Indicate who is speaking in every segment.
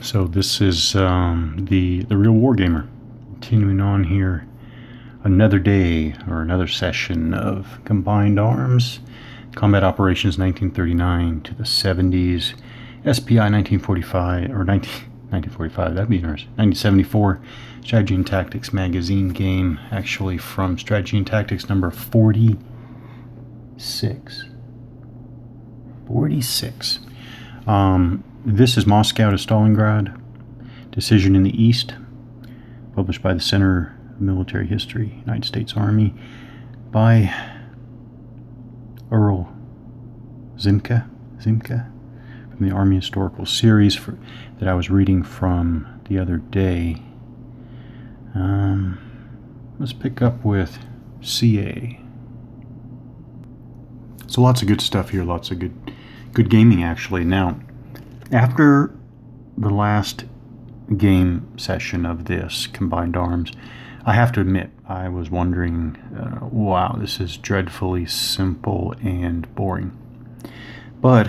Speaker 1: So this is the real Wargamer. Continuing on here, another day or another session of Combined Arms, Combat Operations 1939 to the 70s, SPI 1945 or 1945. That'd be interesting. 1974 Strategy and Tactics magazine game, actually from Strategy and Tactics number 46. 46. This is Moscow to Stalingrad, Decision in the East, published by the Center of Military History, United States Army, by Earl Zimka, from the Army Historical Series that I was reading from the other day. Let's pick up with CA. So lots of good stuff here, lots of good gaming actually. Now, after the last game session of this Combined Arms, I have to admit, I was wondering, wow, this is dreadfully simple and boring. But,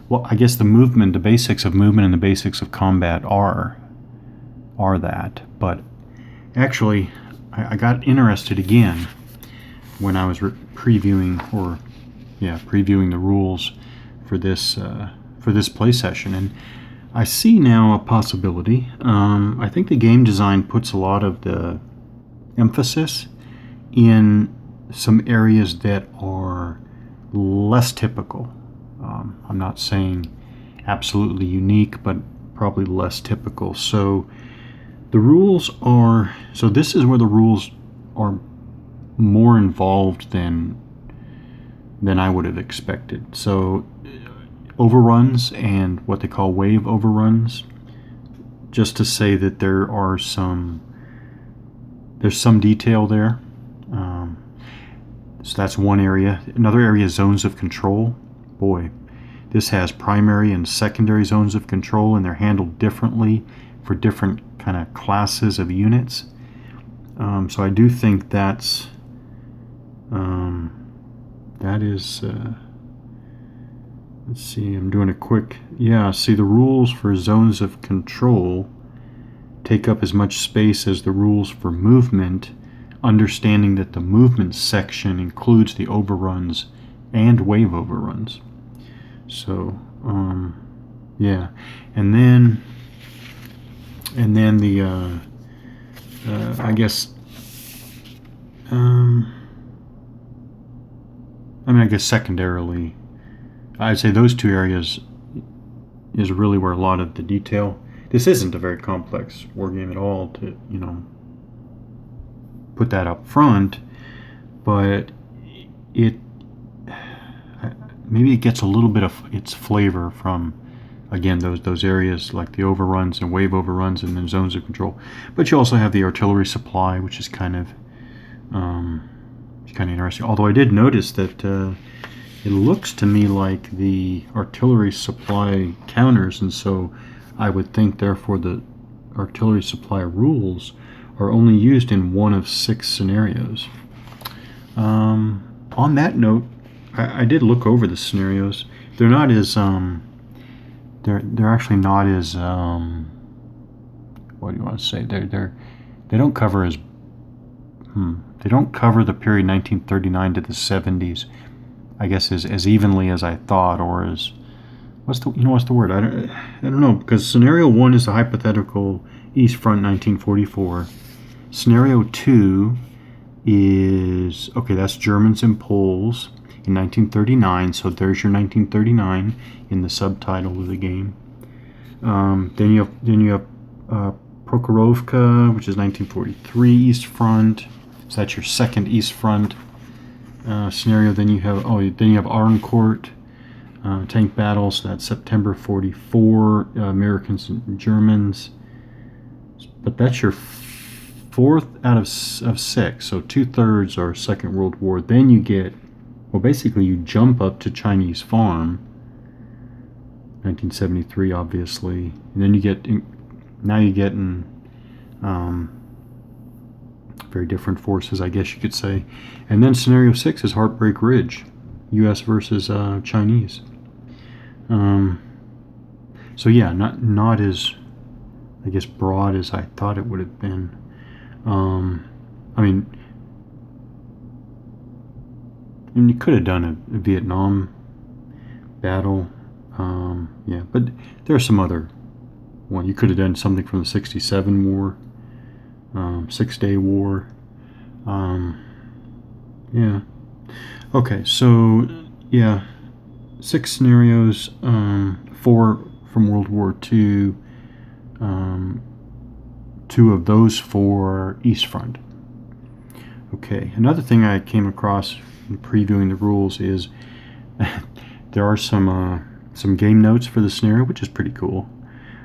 Speaker 1: well, I guess the basics of movement and the basics of combat are that. But actually, I got interested again when I was previewing the rules for this play session, and I see now a possibility. I think the game design puts a lot of the emphasis in some areas that are less typical. I'm not saying absolutely unique, but probably less typical. So this is where the rules are more involved than I would have expected. So overruns and what they call wave overruns, just to say that there's some detail there. So that's one area. Another area is zones of control. Boy, this has primary and secondary zones of control, and they're handled differently for different kind of classes of units. So I do think that is let's see, I'm doing a quick, see, the rules for zones of control take up as much space as the rules for movement, understanding that the movement section includes the overruns and wave overruns. So, and then the, I guess, secondarily, I'd say those two areas is really where a lot of the detail. This isn't a very complex wargame at all to, put that up front, but maybe it gets a little bit of its flavor from, again, those areas like the overruns and wave overruns and then zones of control. But you also have the artillery supply, which is kind of interesting. Although I did notice that it looks to me like the artillery supply counters, and so I would think therefore the artillery supply rules are only used in one of 6 scenarios. On that note, I did look over the scenarios. They're not as they're actually not as what do you want to say? They don't cover as they don't cover the period 1939 to the 70s, I guess, as evenly as I thought, or as what's the word? I don't know, because scenario 1 is the hypothetical East Front 1944. Scenario 2 is that's Germans and Poles in 1939. So there's your 1939 in the subtitle of the game. Then you have Prokhorovka, which is 1943 East Front. So that's your second East Front scenario. Then you have Arncourt tank battles. So that's September 44, Americans and Germans. But that's your 4th out of 6. So 2/3 are Second World War. Then you get, basically you jump up to Chinese Farm, 1973, obviously. And then you get very different forces, I guess you could say. And then scenario 6 is Heartbreak Ridge, U.S. versus Chinese. So yeah, not as, I guess, broad as I thought it would have been. I mean, and you could have done a Vietnam battle, yeah, but there are some other one. You could have done something from the '67 war, 6-Day War. Yeah. Okay, so yeah, 6 scenarios, 4 from World War II, 2 of those 4 East Front. Okay, another thing I came across in previewing the rules is there are some game notes for the scenario, which is pretty cool.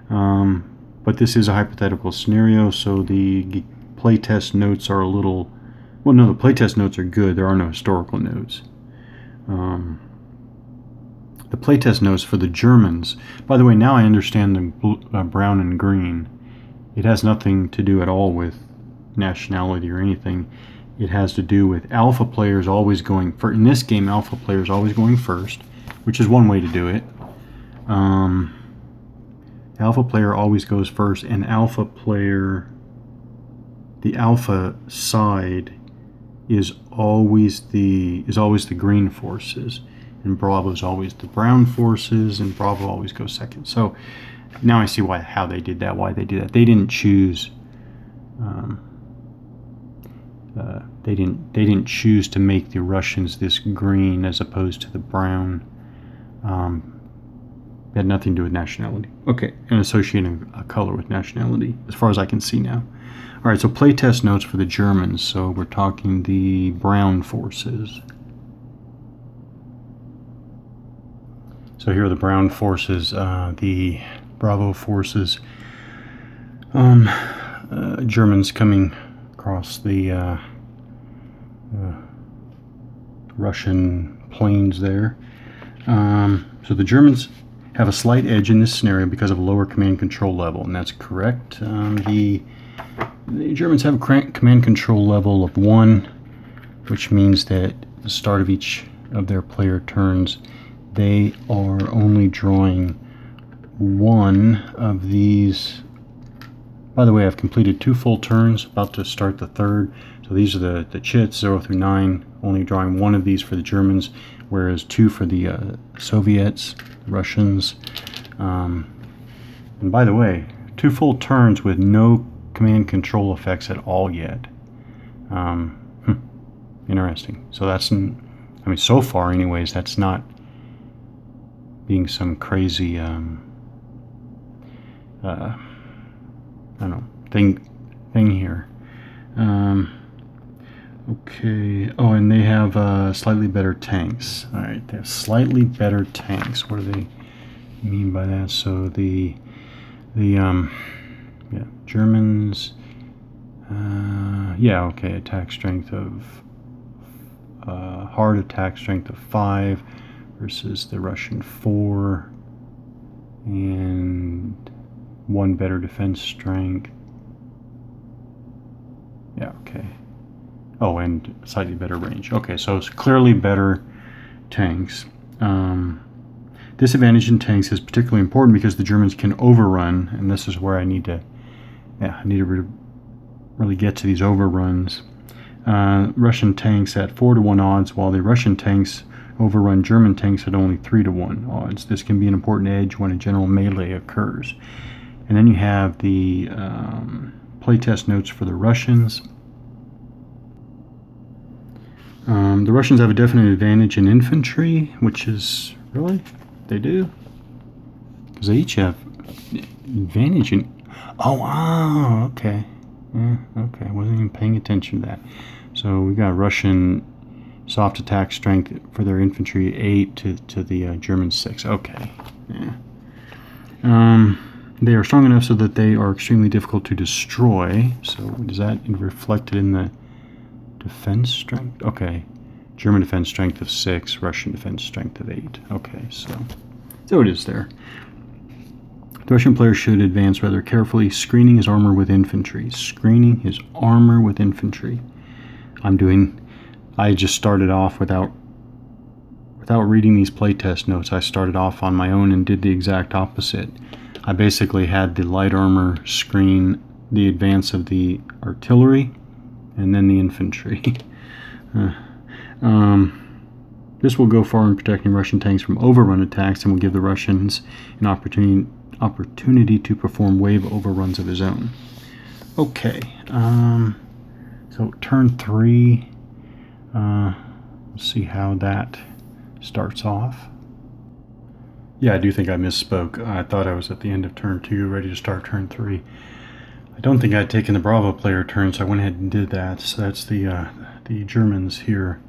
Speaker 1: But this is a hypothetical scenario, so the playtest notes are a little... Well, no, the playtest notes are good. There are no historical notes. The playtest notes for the Germans... By the way, now I understand the brown and green. It has nothing to do at all with nationality or anything. It has to do with alpha players always going first. In this game, alpha players always going first, which is one way to do it. Alpha player always goes first, and alpha player, the alpha side is always the green forces, and Bravo is always the brown forces, and Bravo always goes second. So now I see how they did that. Why they did that? They didn't choose. They didn't choose to make the Russians this green as opposed to the brown. It had nothing to do with nationality. Okay, and associating a color with nationality, as far as I can see now. All right, so playtest notes for the Germans. So we're talking the brown forces. So here are the brown forces, the Bravo forces. Germans coming across the Russian plains there. So the Germans have a slight edge in this scenario because of a lower command control level, and that's correct. The Germans have a command control level of 1, which means that at the start of each of their player turns, they are only drawing 1 of these. By the way, I've completed 2 full turns, about to start the 3rd. So these are the chits, 0 through 9, only drawing 1 of these for the Germans, whereas 2 for the Soviets, Russians. And by the way, 2 full turns with no command control effects at all yet. Interesting. So that's, I mean, so far anyways, that's not being some crazy, I don't know, thing here. Okay. Oh, and they have slightly better tanks. All right, they have slightly better tanks. What do they mean by that? So the Germans. Yeah, okay. Attack strength of hard attack strength of 5 versus the Russian 4, and 1 better defense strength. Yeah, okay. Oh, and slightly better range. Okay, so it's clearly better tanks. Disadvantage in tanks is particularly important because the Germans can overrun, and this is where I need to really get to these overruns. Russian tanks at 4-to-1 odds, while the Russian tanks overrun German tanks at only 3-to-1 odds. This can be an important edge when a general melee occurs. And then you have the playtest notes for the Russians. The Russians have a definite advantage in infantry, which is, really? They do? Because they each have advantage in... Oh, okay. Yeah, okay, I wasn't even paying attention to that. So we got Russian soft attack strength for their infantry 8 to the German 6. Okay, yeah. They are strong enough so that they are extremely difficult to destroy. So is that reflected in the defense strength? Okay. German defense strength of 6, Russian defense strength of 8. Okay, so it is there. The Russian player should advance rather carefully, screening his armor with infantry. Screening his armor with infantry. I just started off without without reading these playtest notes, I started off on my own and did the exact opposite. I basically had the light armor screen the advance of the artillery and then the infantry. This will go far in protecting Russian tanks from overrun attacks and will give the Russians an opportunity to perform wave overruns of his own. Okay, so turn 3, let's see how that starts off. Yeah, I do think I misspoke. I thought I was at the end of turn 2, ready to start turn 3. I don't think I'd taken the Bravo player turn, so I went ahead and did that. So that's the Germans here.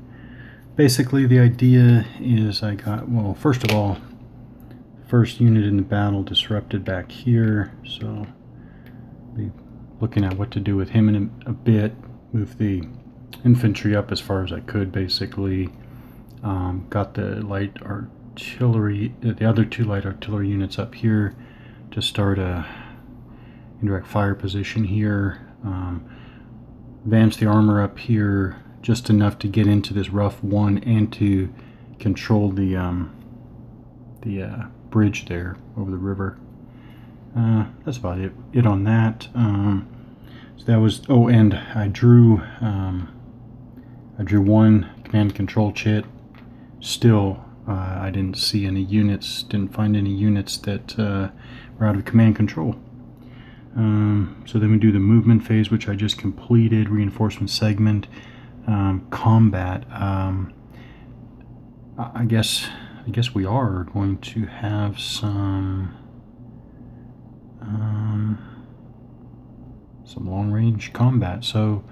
Speaker 1: Basically, the idea is I got, well, first of all, first unit in the battle disrupted back here, so I'll be looking at what to do with him in a bit. Move the infantry up as far as I could, basically. Got the light artillery, the other 2 light artillery units up here to start a indirect fire position here. Advance the armor up here just enough to get into this rough one and to control the bridge there over the river. That's about it on that. So that was, oh, and I drew 1 command and control chit. Still, I didn't see any units, didn't find any units that were out of command control. So then we do the movement phase, which I just completed, reinforcement segment, combat. I guess we are going to have some long-range combat. So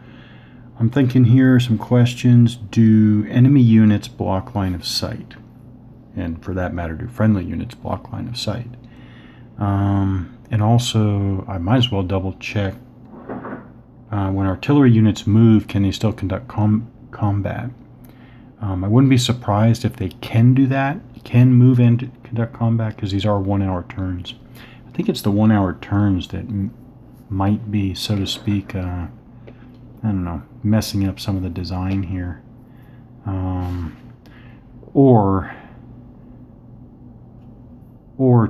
Speaker 1: I'm thinking here some questions. Do enemy units block line of sight? And for that matter, do friendly units block line of sight? And also, I might as well double check when artillery units move, can they still conduct combat? I wouldn't be surprised if they can do that, can move and conduct combat, because these are 1-hour turns. I think it's the 1-hour turns that might be, so to speak, I don't know, messing up some of the design here. Or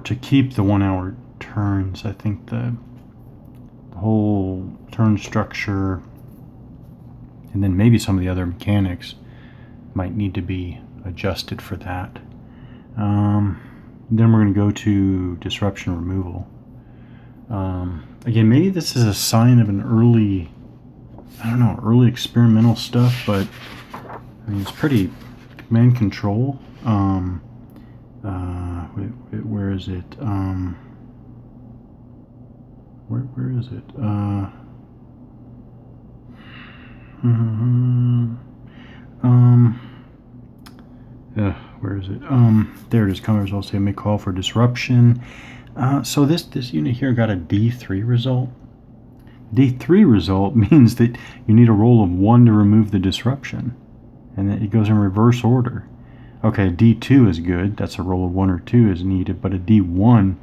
Speaker 1: to keep the 1-hour turns, I think the whole turn structure and then maybe some of the other mechanics might need to be adjusted for that. Then we're going to go to disruption removal. Again, maybe this is a sign of an early, I don't know, early experimental stuff, but I mean, it's pretty command control. Where is it? Where is it? Where is it? There it is. Command results say may call for disruption. So this unit here got a D3 result. D3 result means that you need a roll of 1 to remove the disruption, and it goes in reverse order. Okay, D2 is good. That's a roll of 1 or 2 is needed, but a D1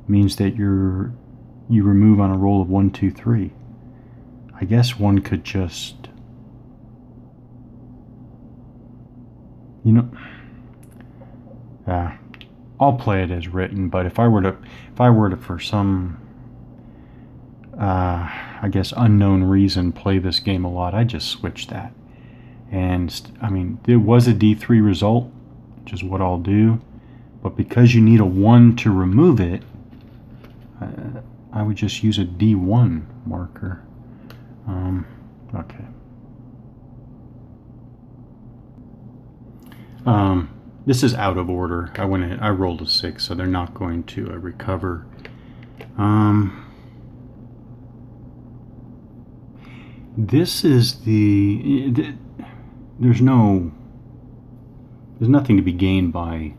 Speaker 1: means that you remove on a roll of 1, 2, 3. I guess one could just, I'll play it as written. But if I were to for some, I guess unknown reason, play this game a lot, I'd just switch that. And I mean, it was a D3 result, which is what I'll do. But because you need a 1 to remove it, I would just use a D1 marker. Okay. This is out of order. I rolled a 6, so they're not going to recover. This is there's nothing to be gained by,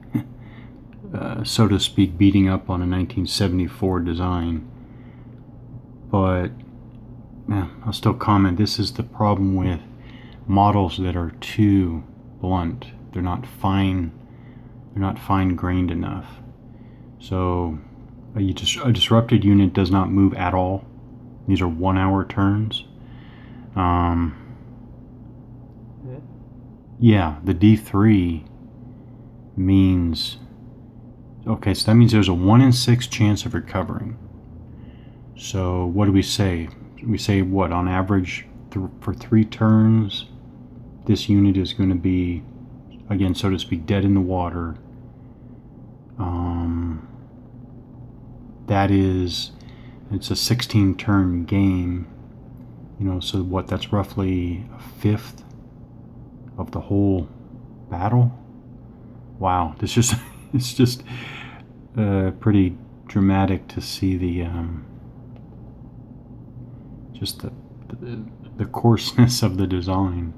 Speaker 1: so to speak, beating up on a 1974 design. But I'll still comment. This is the problem with models that are too blunt. They're not fine-grained enough. So a disrupted unit does not move at all. These are 1-hour turns. Yeah, the D3 means, okay, so that means there's a 1 in 6 chance of recovering. So what do we say? We say what, on average, for 3 turns, this unit is going to be, again, so to speak, dead in the water. That is, it's a 16 turn game, you know, so what, that's roughly a fifth of the whole battle. Wow, this just it's just pretty dramatic to see the just the coarseness of the design.